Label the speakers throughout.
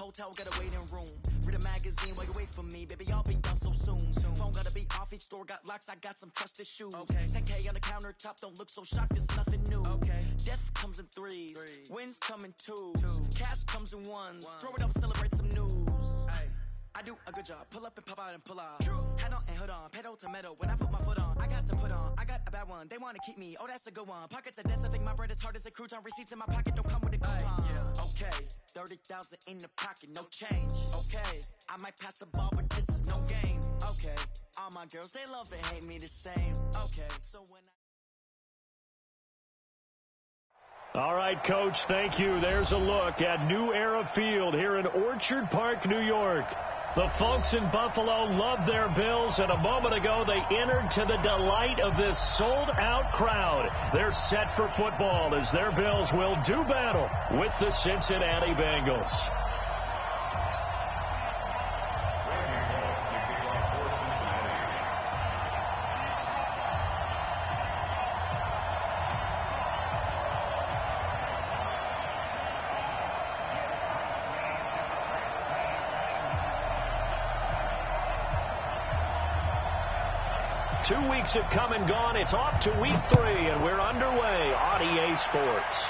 Speaker 1: hotel, got a waiting room. Read a magazine while you wait for me, baby, I'll be done so soon. Phone gotta be off, each store got locks, I got some trusted shoes. 10K on the countertop, don't look so shocked, it's nothing new. Death comes in threes, wins come in twos, cash comes in ones. Throw it up, celebrate some news. I do a good job, pull up and pop out and pull out. Head on and hood on, pedal to metal. When I put my foot on, I got to put on. I got a bad one, they wanna keep me. Oh, that's a good one. Pockets are dense, I think my bread is hard as a crouton. Receipts in my pocket don't come with a coupon. Okay, 30,000 in the pocket, no change. Okay, I might pass the ball, but this is no game. Okay, all my girls, they love and hate me the same. Okay, so when
Speaker 2: All right, Coach, thank you. There's a look at New Era Field here in Orchard Park, New York. The folks in Buffalo love their Bills, and a moment ago they entered to the delight of this sold-out crowd. They're set for football as their Bills will do battle with the Cincinnati Bengals. Have come and gone. It's off to week 3, and we're underway on EA Sports.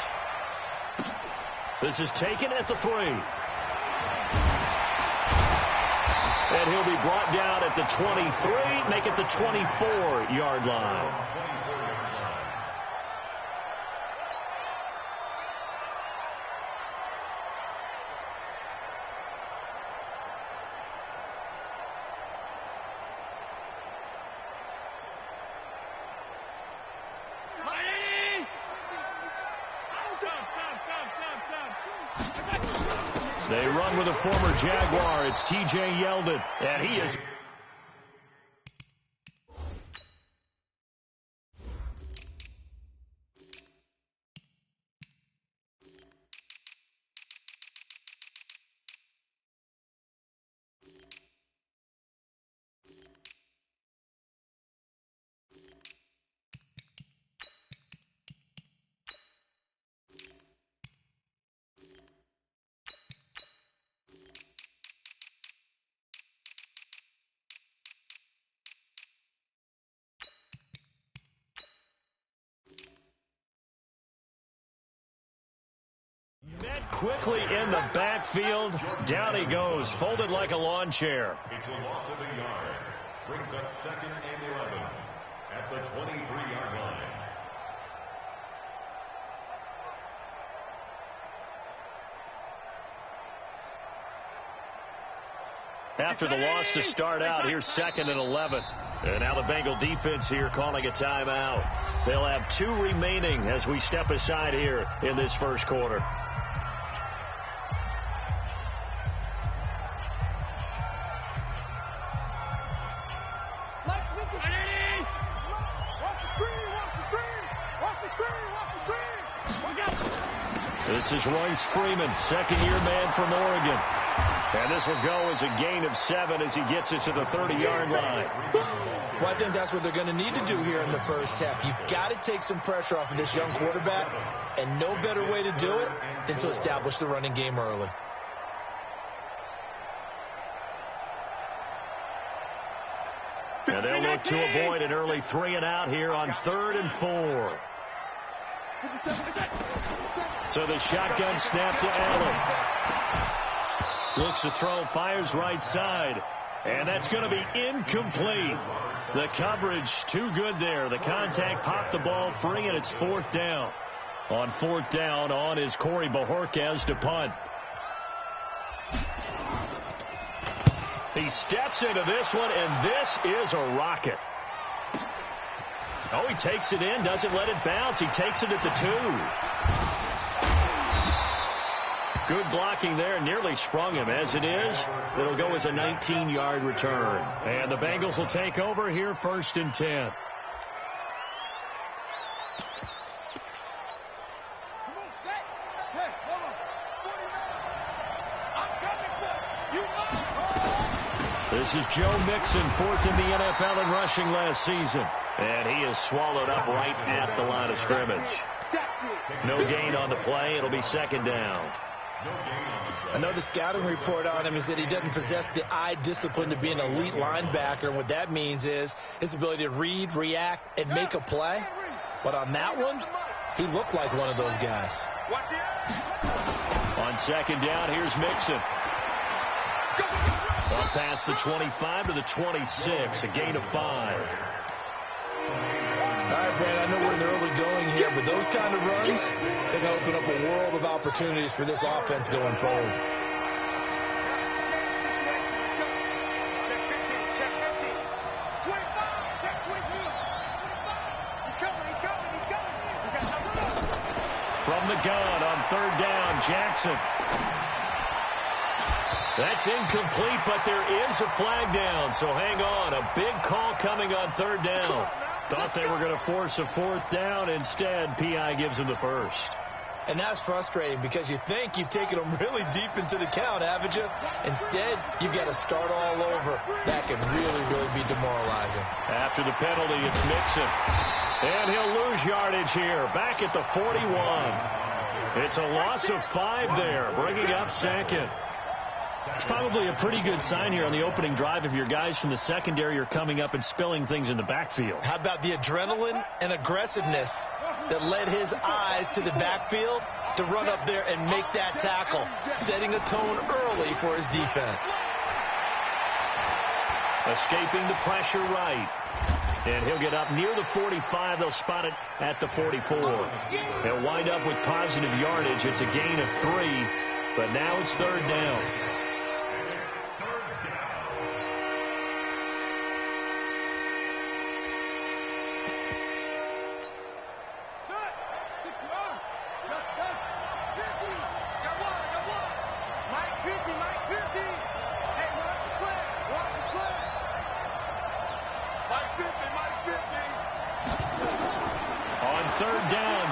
Speaker 2: This is taken at the 3. And he'll be brought down at the 23, make it the 24-yard line. They run with a former Jaguar. It's T.J. Yeldon, and he is... quickly in the backfield. Down he goes, folded like a lawn chair.
Speaker 3: It's a loss of a yard. Brings up 2nd and 11 at the 23-yard line.
Speaker 2: After the loss to start out, here's 2nd and 11. And now the Bengal defense here calling a timeout. They'll have 2 remaining as we step aside here in this first quarter. This is Royce Freeman, second-year man from Oregon. And this will go as a gain of 7 as he gets it to the 30-yard line.
Speaker 4: Well, I think that's what they're going to need to do here in the first half. You've got to take some pressure off of this young quarterback, and no better way to do it than to establish the running game early.
Speaker 2: And they'll look to avoid an early 3 and out here on 3rd and 4. So the shotgun snap to Allen. Looks to throw, fires right side. And that's going to be incomplete. The coverage too good there. The contact popped the ball free, and it's 4th down. On 4th down, on is Corey Bojorquez to punt. He steps into this one, and this is a rocket. Oh, he takes it in, doesn't let it bounce. He takes it at the 2. Good blocking there, nearly sprung him. As it is, it'll go as a 19-yard return. And the Bengals will take over here, 1st and 10. This is Joe Mixon, 4th in the NFL in rushing last season. And he is swallowed up right at the line of scrimmage. No gain on the play. It'll be 2nd down.
Speaker 3: No gain on the play.
Speaker 4: I know the scouting report on him is that he doesn't possess the eye discipline to be an elite linebacker. And what that means is his ability to read, react, and make a play. But on that one, he looked like one of those guys.
Speaker 2: On second down, here's Mixon. Up past the 25 to the 26, a gain of 5.
Speaker 4: All right, Brad, I know we're in the early going here, but those kind of runs, they can open up a world of opportunities for this offense going forward.
Speaker 2: From the gun on third down, Jackson. That's incomplete, but there is a flag down, so hang on. A big call coming on third down. Thought they were going to force a fourth down. Instead, P.I. gives them the first.
Speaker 4: And that's frustrating because you think you've taken them really deep into the count, haven't you? Instead, you've got to start all over. That can really, really be demoralizing.
Speaker 2: After the penalty, it's Mixon. And he'll lose yardage here, back at the 41. It's a loss of 5 there, bringing up second. It's probably a pretty good sign here on the opening drive if your guys from the secondary are coming up and spilling things in the backfield.
Speaker 4: How about the adrenaline and aggressiveness that led his eyes to the backfield to run up there and make that tackle, setting a tone early for his defense.
Speaker 2: Escaping the pressure right. And he'll get up near the 45. They'll spot it at the 44. They'll wind up with positive yardage. It's a gain of 3, but now it's third down.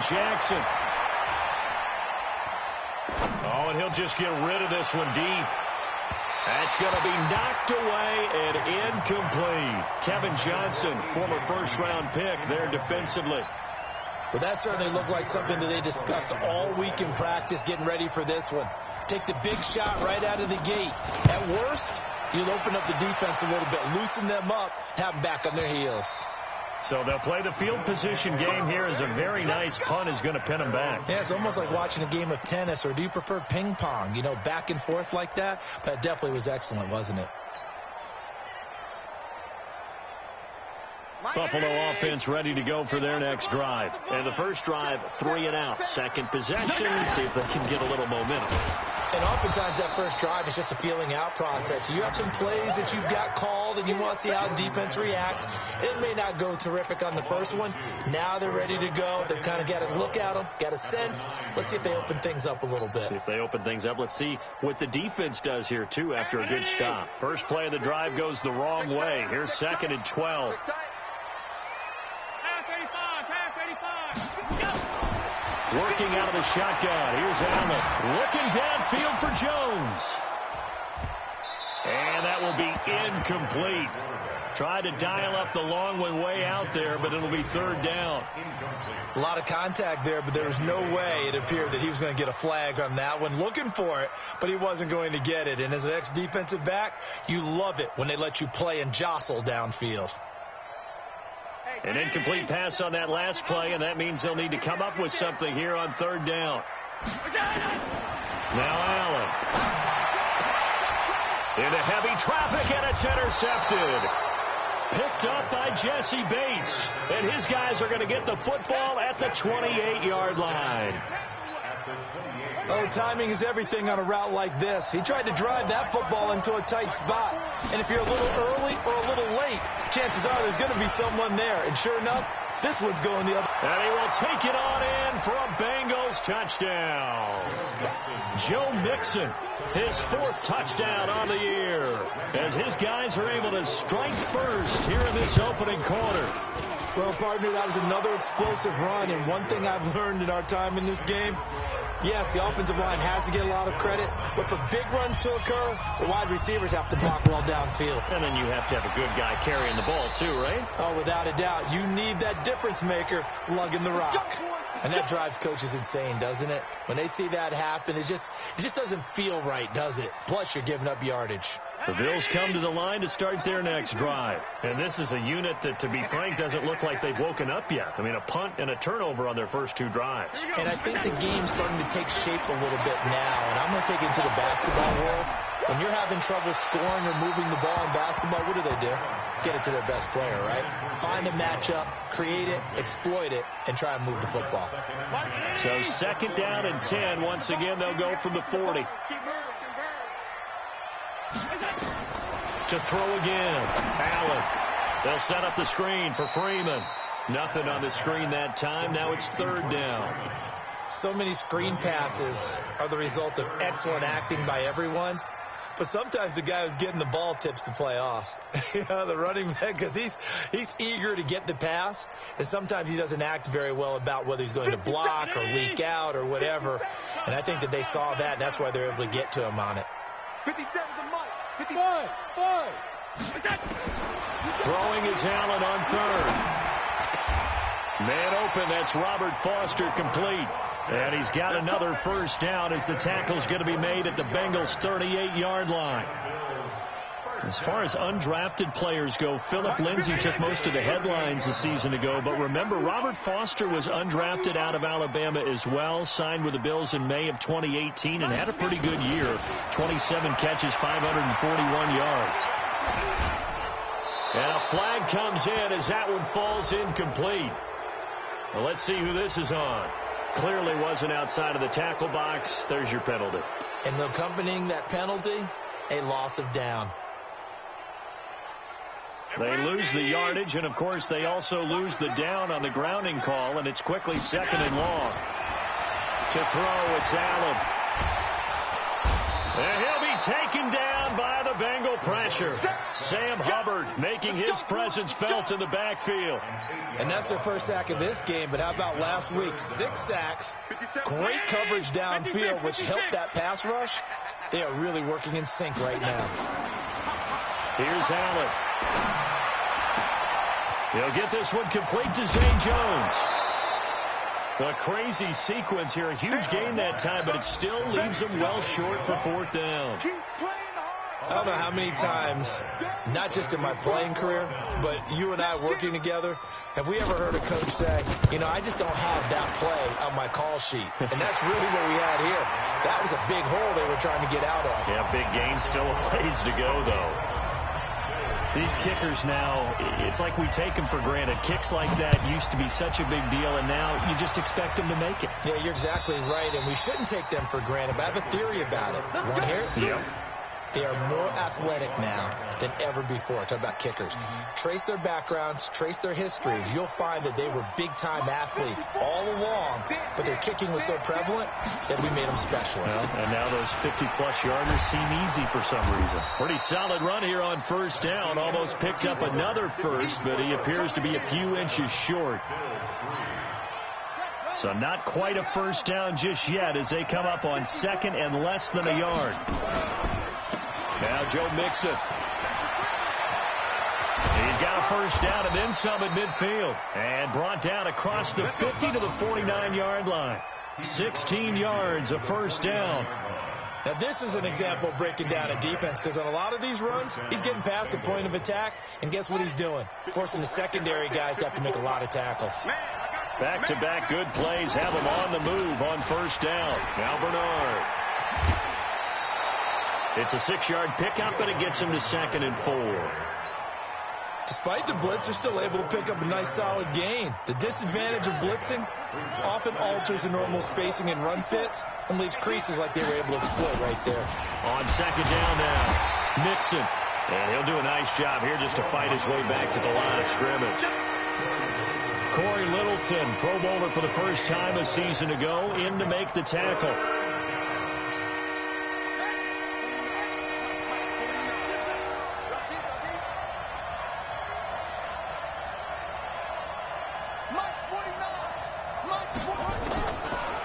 Speaker 2: Jackson. Oh, and he'll just get rid of this one deep. That's going to be knocked away and incomplete. Kevin Johnson, former first-round pick there defensively.
Speaker 4: Well, that certainly looked like something that they discussed all week in practice getting ready for this one. Take the big shot right out of the gate. At worst, you'll open up the defense a little bit, loosen them up, have them back on their heels.
Speaker 2: So they'll play the field position game here as a very nice punt is going to pin them back.
Speaker 4: Yeah, it's almost like watching a game of tennis, or do you prefer ping pong? You know, back and forth like that? That definitely was excellent, wasn't it?
Speaker 2: Buffalo offense ready to go for their next drive. And the first drive, 3 and out. Second possession, see if they can get a little momentum.
Speaker 4: And oftentimes that first drive is just a feeling out process. You have some plays that you've got called and you want to see how defense reacts. It may not go terrific on the first one. Now they're ready to go. They've kind of got to look at them, got a sense. Let's see if they open things up a little bit.
Speaker 2: See if they open things up. Let's see what the defense does here, too, after a good stop. First play of the drive goes the wrong way. Here's 2nd and 12. Working out of the shotgun. Here's Allen. Looking downfield for Jones. And that will be incomplete. Tried to dial up the long one way out there, but it'll be third down.
Speaker 4: A lot of contact there, but there was no way it appeared that he was going to get a flag on that one. Looking for it, but he wasn't going to get it. And as an ex-defensive back, you love it when they let you play and jostle downfield.
Speaker 2: An incomplete pass on that last play, and that means they'll need to come up with something here on third down. Now Allen. Into heavy traffic, and it's intercepted. Picked up by Jesse Bates. And his guys are going to get the football at the 28-yard line.
Speaker 4: Oh, timing is everything on a route like this. He tried to drive that football into a tight spot. And if you're a little early or a little late, chances are there's going to be someone there. And sure enough, this one's going the other.
Speaker 2: And he will take it on in for a Bengals touchdown. Joe Mixon, his 4th touchdown on the year, as his guys are able to strike first here in this opening quarter.
Speaker 4: Well, partner, that was another explosive run. And one thing I've learned in our time in this game, yes, the offensive line has to get a lot of credit, but for big runs to occur, the wide receivers have to block well downfield.
Speaker 2: And then you have to have a good guy carrying the ball too, right?
Speaker 4: Oh, without a doubt. You need that difference maker lugging the rock. And that drives coaches insane, doesn't it? When they see that happen, it just doesn't feel right, does it? Plus, you're giving up yardage.
Speaker 2: The Bills come to the line to start their next drive. And this is a unit that, to be frank, doesn't look like they've woken up yet. I mean, a punt and a turnover on their first 2 drives.
Speaker 4: And I think the game's starting to take shape a little bit now. And I'm going to take it to the basketball world. When you're having trouble scoring or moving the ball in basketball, what do? Get it to their best player, right? Find a matchup, create it, exploit it, and try and move the football.
Speaker 2: So 2nd down and 10. Once again, they'll go from the 40. To throw again. Allen. They'll set up the screen for Freeman. Nothing on the screen that time. Now it's 3rd down.
Speaker 4: So many screen passes are the result of excellent acting by everyone. But sometimes the guy who's getting the ball tips the play off. The running back, because he's eager to get the pass, and sometimes he doesn't act very well about whether he's going to block or leak out or whatever. And I think that they saw that, and that's why they're able to get to him on it.
Speaker 5: 57 to Mike. 55.
Speaker 2: Throwing is Allen on 3rd. Man open, that's Robert Foster, complete. And he's got another 1st down as the tackle's going to be made at the Bengals' 38-yard line. As far as undrafted players go, Philip Lindsay took most of the headlines a season ago. But remember, Robert Foster was undrafted out of Alabama as well, signed with the Bills in May of 2018, and had a pretty good year. 27 catches, 541 yards. And a flag comes in as that one falls incomplete. Well, let's see who this is on. Clearly wasn't outside of the tackle box. There's your penalty.
Speaker 4: And accompanying that penalty, a loss of down.
Speaker 2: They lose the yardage, and, of course, they also lose the down on the grounding call, and it's quickly 2nd and long. To throw, it's Allen. And he'll be taken down by the Bengal pressure. Sam Hubbard making his presence felt in the backfield.
Speaker 4: And that's their first sack of this game, but how about last week? 6 sacks, great coverage downfield, which helped that pass rush. They are really working in sync right now.
Speaker 2: Here's Allen. He'll get this one complete to Zay Jones. A crazy sequence here. A huge gain that time, but it still leaves them well short for 4th down.
Speaker 4: I don't know how many times, not just in my playing career, but you and I working together, have we ever heard a coach say, I just don't have that play on my call sheet. And that's really what we had here. That was a big hole they were trying to get out of.
Speaker 2: Yeah, big gain, still a ways to go, though. These kickers now, it's like we take them for granted. Kicks like that used to be such a big deal, and now you just expect them to make it.
Speaker 4: Yeah, you're exactly right, and we shouldn't take them for granted, but I have a theory about it. Want to hear it?
Speaker 2: Yeah.
Speaker 4: They are more athletic now than ever before. Talk about kickers. Trace their backgrounds, trace their histories. You'll find that they were big-time athletes all along, but their kicking was so prevalent that we made them specialists.
Speaker 2: Well, and now those 50-plus yarders seem easy for some reason. Pretty solid run here on 1st down. Almost picked up another first, but he appears to be a few inches short. So not quite a 1st down just yet as they come up on 2nd and less than a yard. Now Joe Mixon. He's got a 1st down and then some at midfield. And brought down across the 50 to the 49-yard line. 16 yards, a 1st down.
Speaker 4: Now this is an example of breaking down a defense, because on a lot of these runs, he's getting past the point of attack, and guess what he's doing? Forcing the secondary guys to have to make a lot of tackles.
Speaker 2: Back-to-back good plays have him on the move on 1st down. Now Bernard. It's a 6-yard pickup, and it gets him to 2nd and 4.
Speaker 4: Despite the blitz, they're still able to pick up a nice solid gain. The disadvantage of blitzing often alters the normal spacing and run fits and leaves creases like they were able to exploit right there.
Speaker 2: On 2nd down now, Mixon. And he'll do a nice job here just to fight his way back to the line of scrimmage. Corey Littleton, Pro Bowler for the first time a season ago, in to make the tackle.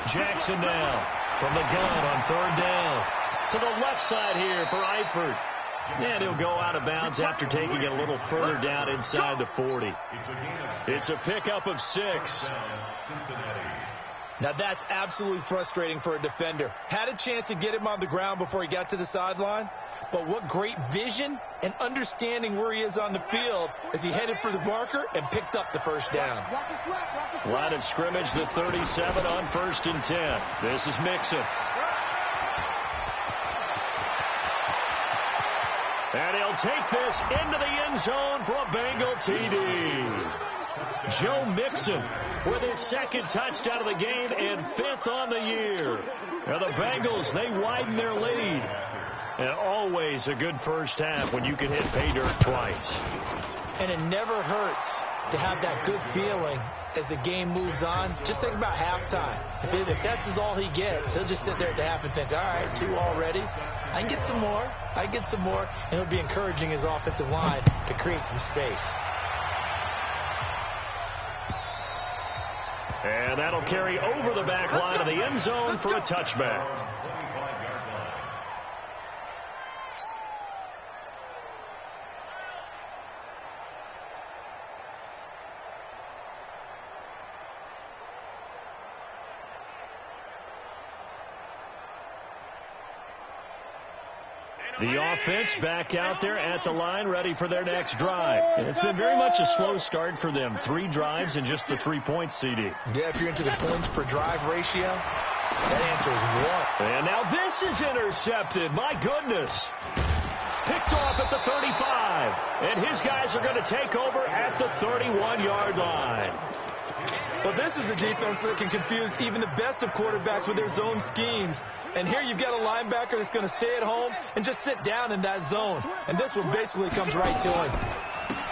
Speaker 2: Jackson now from the gun on 3rd down. To the left side here for Eifert. And he'll go out of bounds after taking it a little further down inside the 40. It's a pickup of 6.
Speaker 4: Now that's absolutely frustrating for a defender. Had a chance to get him on the ground before he got to the sideline, but what great vision and understanding where he is on the field as he headed for the marker and picked up the first down.
Speaker 2: Line of scrimmage, the 37 on 1st and 10. This is Mixon. And he'll take this into the end zone for a Bengal TD. Joe Mixon with his 2nd touchdown of the game and 5th on the year. Now the Bengals, they widen their lead. And always a good first half when you can hit pay dirt twice.
Speaker 4: And it never hurts to have that good feeling as the game moves on. Just think about halftime. If that's all he gets, he'll just sit there at the half and think, all right, 2 already. I can get some more. I can get some more. And he'll be encouraging his offensive line to create some space.
Speaker 2: And that'll carry over the back line of the end zone for a touchback. The offense back out there at the line, ready for their next drive. And it's been very much a slow start for them. 3 drives and just the 3 points, CD.
Speaker 4: Yeah, if you're into the points per drive ratio, that answer is 1.
Speaker 2: And now this is intercepted. My goodness. Picked off at the 35. And his guys are going to take over at the 31-yard line.
Speaker 4: Well, this is a defense that can confuse even the best of quarterbacks with their zone schemes. And here you've got a linebacker that's going to stay at home and just sit down in that zone. And this one basically comes right to him.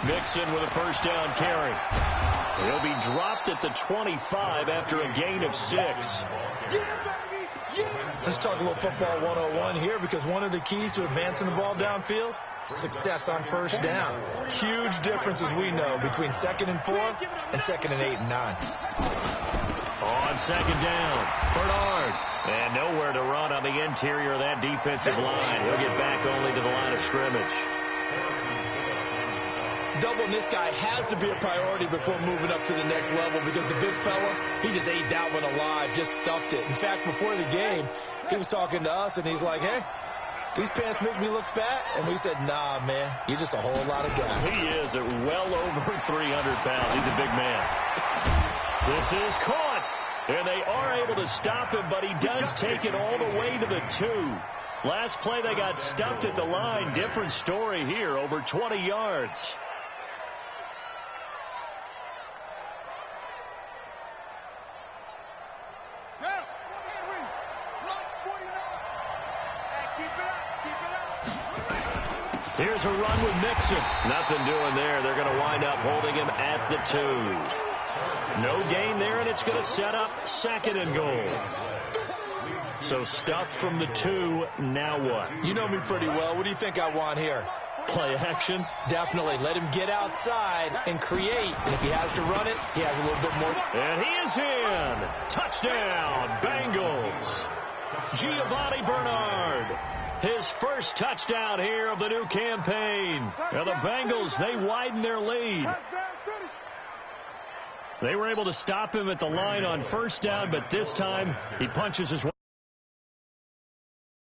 Speaker 2: Mixon with a first down carry. He'll be dropped at the 25 after a gain of 6.
Speaker 4: Let's talk a little football 101 here, because one of the keys to advancing the ball downfield, success on first down. Huge difference, as we know, between 2nd and 4 and 2nd and 8 and 9.
Speaker 2: On 2nd down, Bernard. And nowhere to run on the interior of that defensive line. He'll get back only to the line of scrimmage.
Speaker 4: Doubling this guy has to be a priority before moving up to the next level, because the big fella, he just ate that one alive, just stuffed it. In fact, before the game, he was talking to us, and he's like, hey, these pants make me look fat? And we said, nah, man, you're just a whole lot of guy.
Speaker 2: He is at well over 300 pounds. He's a big man. This is caught. And they are able to stop him, but he does take it all the way to the 2. Last play, they got stuffed at the line. Different story here, over 20 yards. Here's a run with Mixon. Nothing doing there. They're going to wind up holding him at the 2. No gain there, and it's going to set up 2nd and goal. So stuffed from the 2. Now what?
Speaker 4: You know me pretty well. What do you think I want here?
Speaker 2: Play action?
Speaker 4: Definitely. Let him get outside and create. And if he has to run it, he has a little bit more.
Speaker 2: And he is in. Touchdown, Bengals. Giovanni Bernard. His first touchdown here of the new campaign. Now the Bengals, they widen their lead. They were able to stop him at the line on first down, but this time he punches his way.